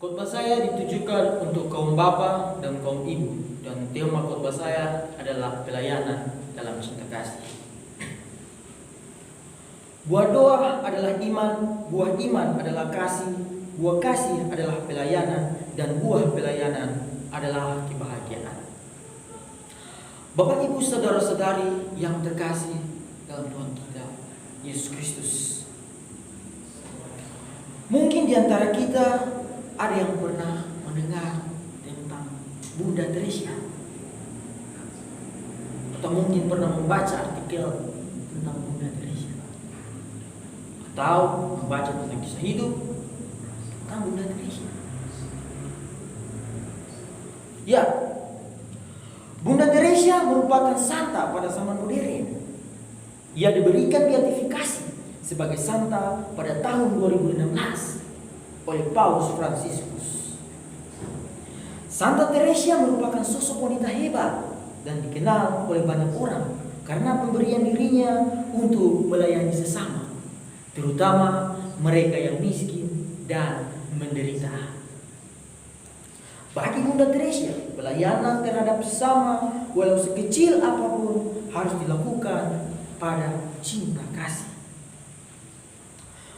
Khotbah saya ditujukan untuk kaum bapa dan kaum ibu, dan tema khotbah saya adalah pelayanan dalam cinta kasih. Buah doa adalah iman, buah iman adalah kasih, buah kasih adalah pelayanan, dan buah pelayanan adalah kebahagiaan. Bapak Ibu saudara-saudari yang terkasih dalam Tuhan kita Yesus Kristus. Mungkin di antara kita ada yang pernah mendengar tentang Bunda Teresia, atau mungkin pernah membaca artikel tentang Bunda Teresia, atau membaca tentang kisah hidup tentang Bunda Teresia. Ya, Bunda Teresia merupakan santa pada zaman modern. Ia diberikan beatifikasi sebagai santa pada tahun 2016 oleh Paus Fransiskus. Santa Teresia merupakan sosok wanita hebat dan dikenal oleh banyak orang karena pemberian dirinya untuk melayani sesama, terutama mereka yang miskin dan menderita. Bagi Bunda Teresia, pelayanan terhadap sesama walau sekecil apapun harus dilakukan pada cinta kasih.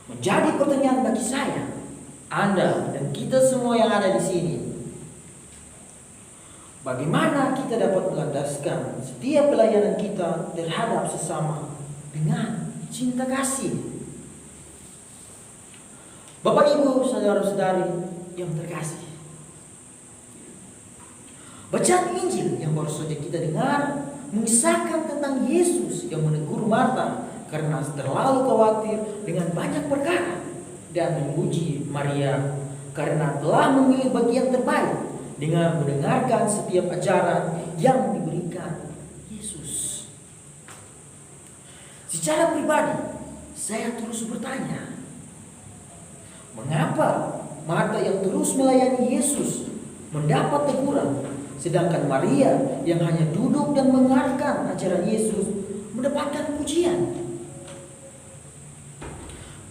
Menjadi pertanyaan bagi saya, Anda dan kita semua yang ada di sini, bagaimana kita dapat melandaskan setiap pelayanan kita terhadap sesama dengan cinta kasih? Bapak Ibu saudara-saudari yang terkasih, bacaan Injil yang baru saja kita dengar mengisahkan tentang Yesus yang menegur Marta karena terlalu khawatir dengan banyak perkara, dan memuji Maria karena telah memilih bagian terbaik dengan mendengarkan setiap ajaran yang diberikan Yesus. Secara pribadi, saya terus bertanya, mengapa Marta yang terus melayani Yesus mendapat teguran, sedangkan Maria yang hanya duduk dan mendengarkan ajaran Yesus mendapatkan pujian?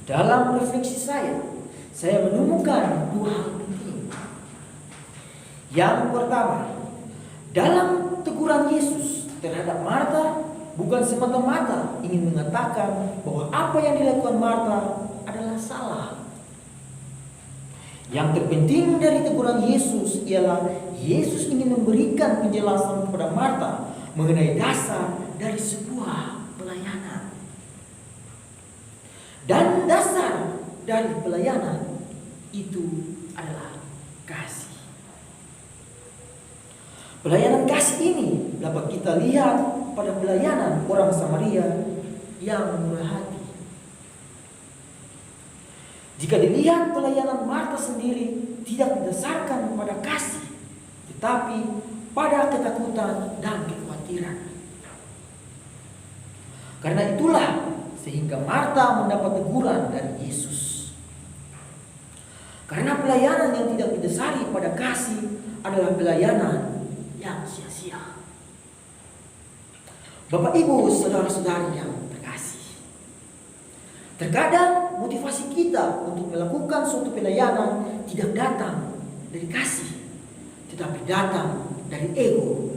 Dalam refleksi saya menemukan dua hal penting. Yang pertama, dalam teguran Yesus terhadap Marta bukan semata-mata ingin mengatakan bahwa apa yang dilakukan Marta adalah salah. Yang terpenting dari teguran Yesus ialah Yesus ingin memberikan penjelasan kepada Marta mengenai dasar dari sebuah pelayanan. Dan dasar dari pelayanan itu adalah kasih. Pelayanan kasih ini dapat kita lihat pada pelayanan orang Samaria yang murah hati. Jika dilihat, pelayanan Marta sendiri tidak didasarkan pada kasih, tetapi pada ketakutan dan kekhawatiran. Karena itulah sehingga Marta mendapat teguran dari Yesus. Karena pelayanan yang tidak didasari pada kasih adalah pelayanan yang sia-sia. Bapak Ibu saudara-saudari yang terkasih, terkadang motivasi kita untuk melakukan suatu pelayanan tidak datang dari kasih, tetapi datang dari ego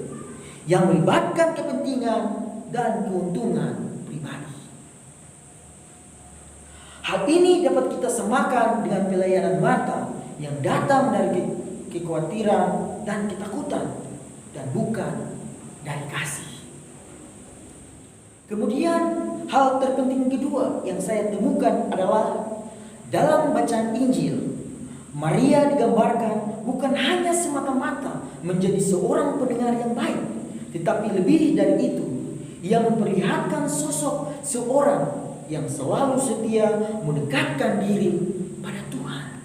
yang melibatkan kepentingan dan keuntungan pribadi. Hal ini dapat kita samakan dengan pelayanan Marta yang datang dari kekhawatiran dan ketakutan dan bukan dari kasih. Kemudian hal terpenting kedua yang saya temukan adalah dalam bacaan Injil, Maria digambarkan bukan hanya semata-mata menjadi seorang pendengar yang baik, tetapi lebih dari itu, ia memperlihatkan sosok seorang yang selalu setia mendekatkan diri pada Tuhan.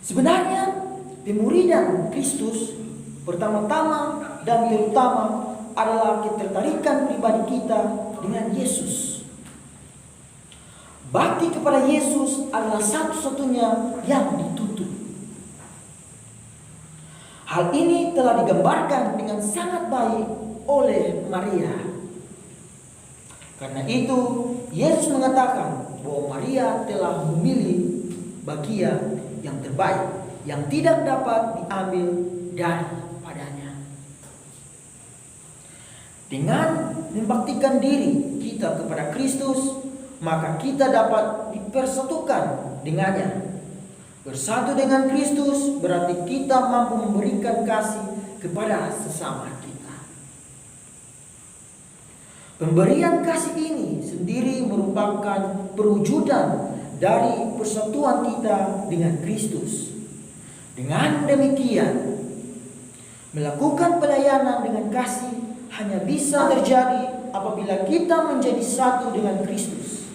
Sebenarnya pemuridan Kristus pertama-tama dan terutama adalah ketertarikan pribadi kita dengan Yesus. Bakti kepada Yesus adalah satu-satunya yang dituntut. Hal ini telah digambarkan dengan sangat baik oleh Maria. Karena itu, Yesus mengatakan bahwa Maria telah memilih bagian yang terbaik yang tidak dapat diambil daripadanya. Dengan membaktikan diri kita kepada Kristus, maka kita dapat dipersatukan dengannya. Bersatu dengan Kristus berarti kita mampu memberikan kasih kepada sesama kita. Pemberian kasih ini sendiri merupakan perwujudan dari persatuan kita dengan Kristus. Dengan demikian, melakukan pelayanan dengan kasih hanya bisa terjadi apabila kita menjadi satu dengan Kristus.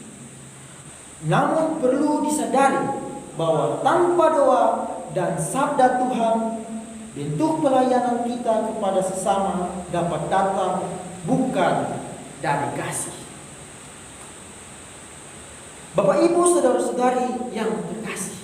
Namun perlu disadari bahwa tanpa doa dan sabda Tuhan, bentuk pelayanan kita kepada sesama dapat datang bukan dari kasih. Bapak Ibu saudara-saudari yang terkasih,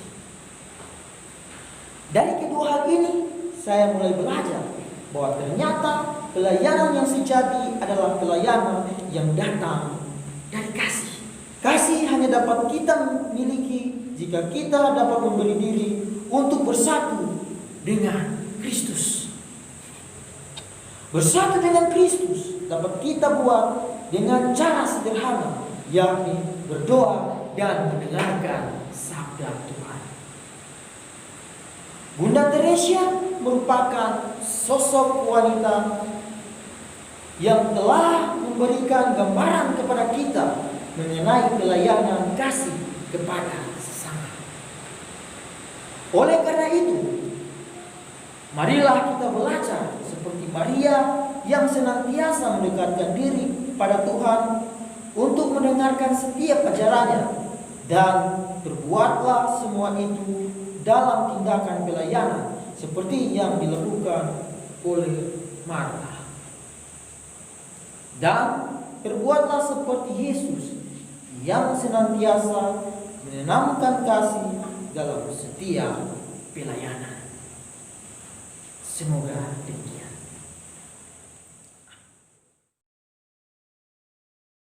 dari kedua hal ini saya mulai belajar bahwa ternyata pelayanan yang sejati adalah pelayanan yang datang dari kasih. Kasih hanya dapat kita miliki jika kita dapat memberi diri untuk bersatu dengan Kristus. Bersatu dengan Kristus dapat kita buat dengan cara sederhana, yakni berdoa dan mendengarkan sabda Tuhan. Bunda Teresa merupakan sosok wanita yang telah memberikan gambaran kepada kita mengenai pelayanan kasih kepada sesama. Oleh karena itu, marilah kita belajar seperti Maria yang senantiasa mendekatkan diri pada Tuhan untuk mendengarkan setiap ajarannya, dan berbuatlah semua itu dalam tindakan pelayanan seperti yang dilakukan oleh Marta. Dan berbuatlah seperti Yesus yang senantiasa menanamkan kasih dalam setiap pelayanan. Semoga demikian.